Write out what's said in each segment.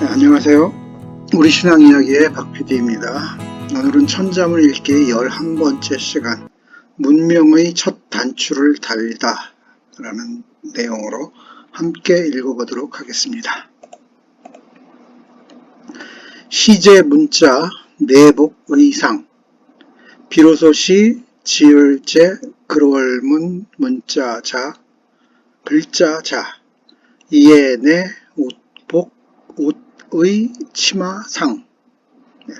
네, 안녕하세요. 우리 신앙 이야기의 박PD입니다. 오늘은 천자문 읽기 11번째 시간, 문명의 첫 단추를 달리다 라는 내용으로 함께 읽어보도록 하겠습니다. 시제 문자, 내복 의상, 비로소 시, 지을제, 그월문, 문자자, 글자자, 이에내, 옷복, 옷의 치마상.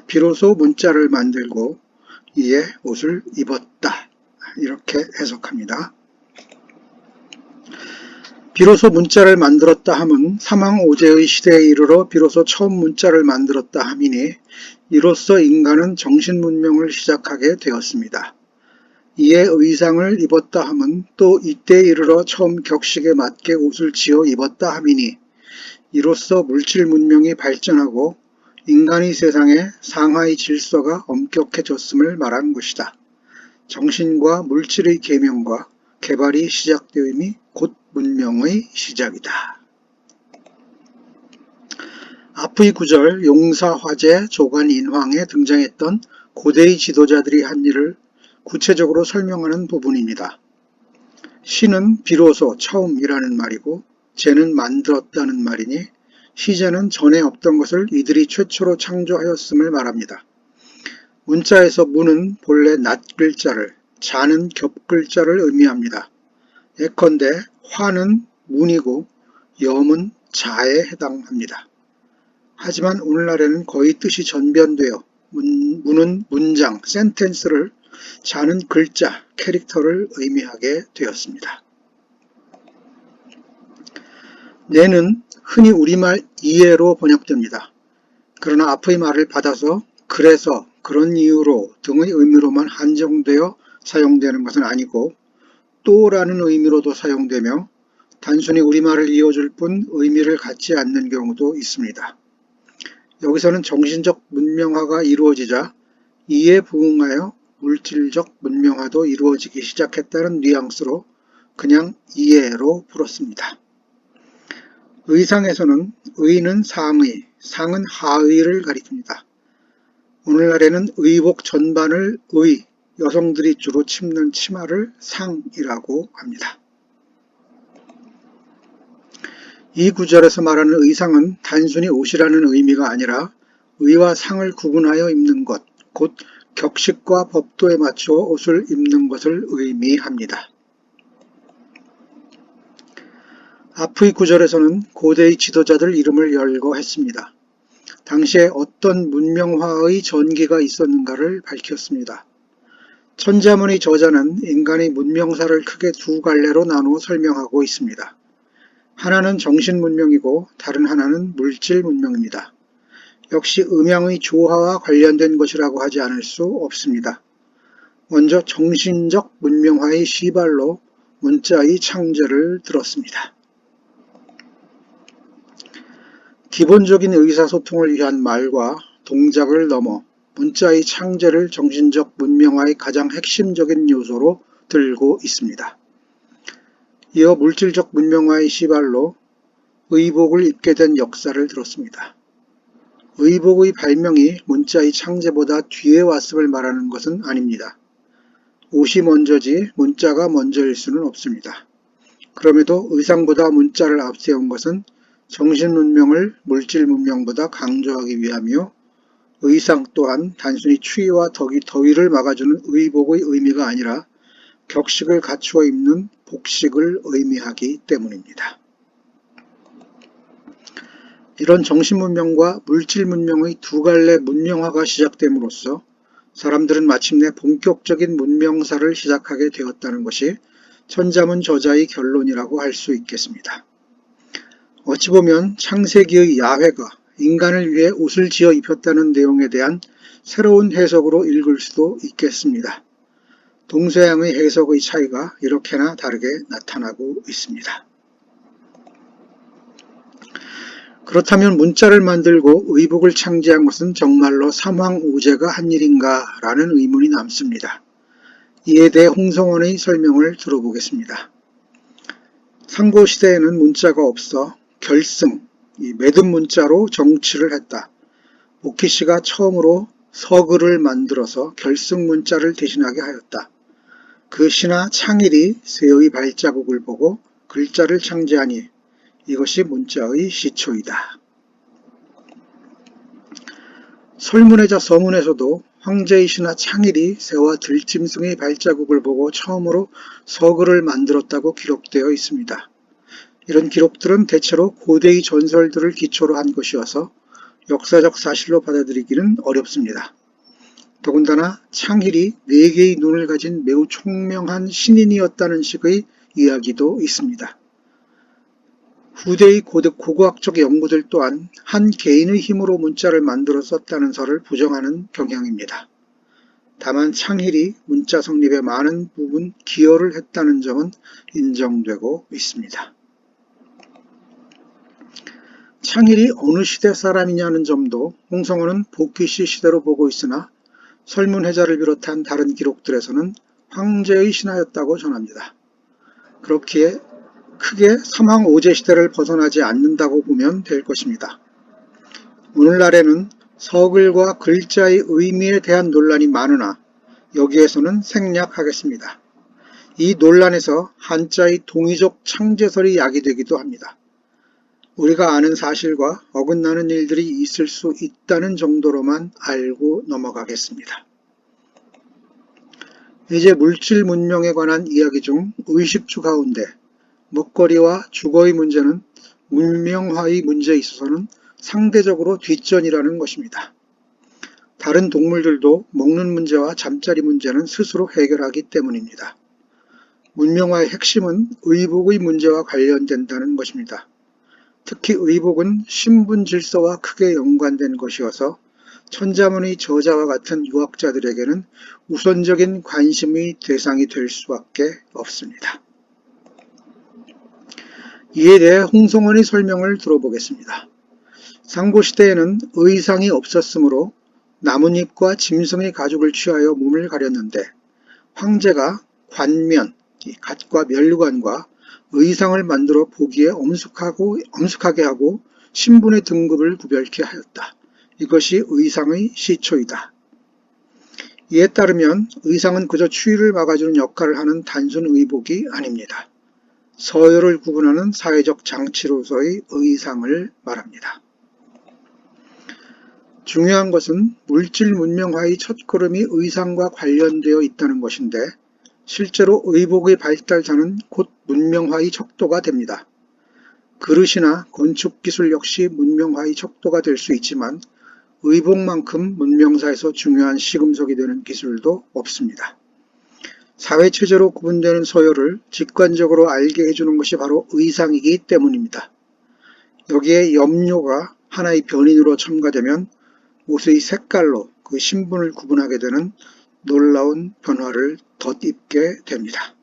비로소 문자를 만들고 이에 옷을 입었다. 이렇게 해석합니다. 비로소 문자를 만들었다 함은 삼왕오제의 시대에 이르러 비로소 처음 문자를 만들었다 함이니 이로써 인간은 정신문명을 시작하게 되었습니다. 이에 의상을 입었다 함은 또 이때에 이르러 처음 격식에 맞게 옷을 지어 입었다 함이니 이로써 물질문명이 발전하고 인간의 세상에 상하의 질서가 엄격해졌음을 말한 것이다. 정신과 물질의 계명과 개발이 시작되음이 곧 문명의 시작이다. 앞의 구절 용사화재 조간인황에 등장했던 고대의 지도자들이 한 일을 구체적으로 설명하는 부분입니다. 시는 비로소 처음이라는 말이고 제는 만들었다는 말이니 시제는 전에 없던 것을 이들이 최초로 창조하였음을 말합니다. 문자에서 문은 본래 낫글자를, 자는 겹글자를 의미합니다. 예컨대 화는 문이고 염은 자에 해당합니다. 하지만 오늘날에는 거의 뜻이 전변되어 문은 문장, 센텐스를, 자는 글자, 캐릭터를 의미하게 되었습니다. 내는 흔히 우리말 이해로 번역됩니다. 그러나 앞의 말을 받아서 그래서, 그런 이유로 등의 의미로만 한정되어 사용되는 것은 아니고 또라는 의미로도 사용되며 단순히 우리말을 이어줄 뿐 의미를 갖지 않는 경우도 있습니다. 여기서는 정신적 문명화가 이루어지자 이에 부응하여 물질적 문명화도 이루어지기 시작했다는 뉘앙스로 그냥 이해로 풀었습니다. 의상에서는 의는 상의, 상은 하의를 가리킵니다. 오늘날에는 의복 전반을 의, 여성들이 주로 침는 치마를 상이라고 합니다. 이 구절에서 말하는 의상은 단순히 옷이라는 의미가 아니라 의와 상을 구분하여 입는 것, 곧 격식과 법도에 맞춰 옷을 입는 것을 의미합니다. 앞의 구절에서는 고대의 지도자들 이름을 열거했습니다. 당시에 어떤 문명화의 전기가 있었는가를 밝혔습니다. 천자문의 저자는 인간의 문명사를 크게 두 갈래로 나누어 설명하고 있습니다. 하나는 정신문명이고 다른 하나는 물질문명입니다. 역시 음양의 조화와 관련된 것이라고 하지 않을 수 없습니다. 먼저 정신적 문명화의 시발로 문자의 창제를 들었습니다. 기본적인 의사소통을 위한 말과 동작을 넘어 문자의 창제를 정신적 문명화의 가장 핵심적인 요소로 들고 있습니다. 이어 물질적 문명화의 시발로 의복을 입게 된 역사를 들었습니다. 의복의 발명이 문자의 창제보다 뒤에 왔음을 말하는 것은 아닙니다. 옷이 먼저지 문자가 먼저일 수는 없습니다. 그럼에도 의상보다 문자를 앞세운 것은 정신문명을 물질문명보다 강조하기 위함이요. 의상 또한 단순히 추위와 더위를 막아주는 의복의 의미가 아니라 격식을 갖추어 입는 복식을 의미하기 때문입니다. 이런 정신문명과 물질문명의 두 갈래 문명화가 시작됨으로써 사람들은 마침내 본격적인 문명사를 시작하게 되었다는 것이 천자문 저자의 결론이라고 할 수 있겠습니다. 어찌 보면 창세기의 야훼가 인간을 위해 옷을 지어 입혔다는 내용에 대한 새로운 해석으로 읽을 수도 있겠습니다. 동서양의 해석의 차이가 이렇게나 다르게 나타나고 있습니다. 그렇다면 문자를 만들고 의복을 창제한 것은 정말로 삼왕오제가 한 일인가 라는 의문이 남습니다. 이에 대해 홍성원의 설명을 들어보겠습니다. 상고시대에는 문자가 없어 결승, 이 매듭 문자로 정치를 했다. 오키 씨가 처음으로 서글을 만들어서 결승 문자를 대신하게 하였다. 그 신하 창일이 새의 발자국을 보고 글자를 창제하니 이것이 문자의 시초이다. 설문회자 서문에서도 황제의 신하 창일이 새와 들짐승의 발자국을 보고 처음으로 서글을 만들었다고 기록되어 있습니다. 이런 기록들은 대체로 고대의 전설들을 기초로 한 것이어서 역사적 사실로 받아들이기는 어렵습니다. 더군다나 창일이 4개의 눈을 가진 매우 총명한 신인이었다는 식의 이야기도 있습니다. 후대의 고고학적 연구들 또한 한 개인의 힘으로 문자를 만들어 썼다는 설을 부정하는 경향입니다. 다만 창일이 문자 성립에 많은 부분 기여를 했다는 점은 인정되고 있습니다. 창일이 어느 시대 사람이냐는 점도 홍성호는 복귀씨 시대로 보고 있으나 설문회자를 비롯한 다른 기록들에서는 황제의 신하였다고 전합니다. 그렇기에 크게 삼왕오제 시대를 벗어나지 않는다고 보면 될 것입니다. 오늘날에는 서글과 글자의 의미에 대한 논란이 많으나 여기에서는 생략하겠습니다. 이 논란에서 한자의 동의적 창제설이 야기되기도 합니다. 우리가 아는 사실과 어긋나는 일들이 있을 수 있다는 정도로만 알고 넘어가겠습니다. 이제 물질 문명에 관한 이야기 중 의식주 가운데 먹거리와 주거의 문제는 문명화의 문제에 있어서는 상대적으로 뒷전이라는 것입니다. 다른 동물들도 먹는 문제와 잠자리 문제는 스스로 해결하기 때문입니다. 문명화의 핵심은 의복의 문제와 관련된다는 것입니다. 특히 의복은 신분 질서와 크게 연관된 것이어서 천자문의 저자와 같은 유학자들에게는 우선적인 관심의 대상이 될 수밖에 없습니다. 이에 대해 홍성원의 설명을 들어보겠습니다. 상고시대에는 의상이 없었으므로 나뭇잎과 짐승의 가죽을 취하여 몸을 가렸는데 황제가 관면, 갓과 면류관과 의상을 만들어 보기에 엄숙하게 하고 신분의 등급을 구별케 하였다. 이것이 의상의 시초이다. 이에 따르면 의상은 그저 추위를 막아주는 역할을 하는 단순 의복이 아닙니다. 서열을 구분하는 사회적 장치로서의 의상을 말합니다. 중요한 것은 물질 문명화의 첫걸음이 의상과 관련되어 있다는 것인데 실제로 의복의 발달사는 곧 문명화의 척도가 됩니다. 그릇이나 건축기술 역시 문명화의 척도가 될 수 있지만 의복만큼 문명사에서 중요한 시금석이 되는 기술도 없습니다. 사회체제로 구분되는 서열을 직관적으로 알게 해주는 것이 바로 의상이기 때문입니다. 여기에 염료가 하나의 변인으로 첨가되면 옷의 색깔로 그 신분을 구분하게 되는 놀라운 변화를 덧입게 됩니다.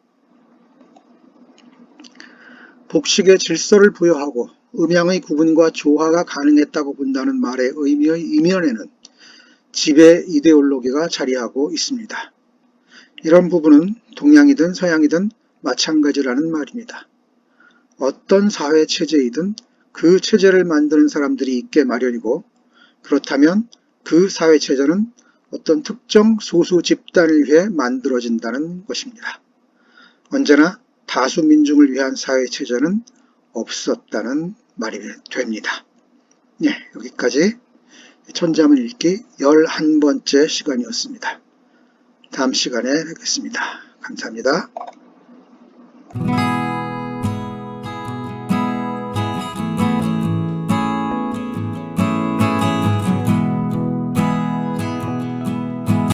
복식에 질서를 부여하고 음양의 구분과 조화가 가능했다고 본다는 말의 의미의 이면에는 지배 이데올로기가 자리하고 있습니다. 이런 부분은 동양이든 서양이든 마찬가지라는 말입니다. 어떤 사회체제이든 그 체제를 만드는 사람들이 있게 마련이고 그렇다면 그 사회체제는 어떤 특정 소수 집단을 위해 만들어진다는 것입니다. 언제나 다수민중을 위한 사회체제는 없었다는 말이 됩니다. 네, 여기까지 천자문 읽기 11번째 시간이었습니다. 다음 시간에 뵙겠습니다. 감사합니다.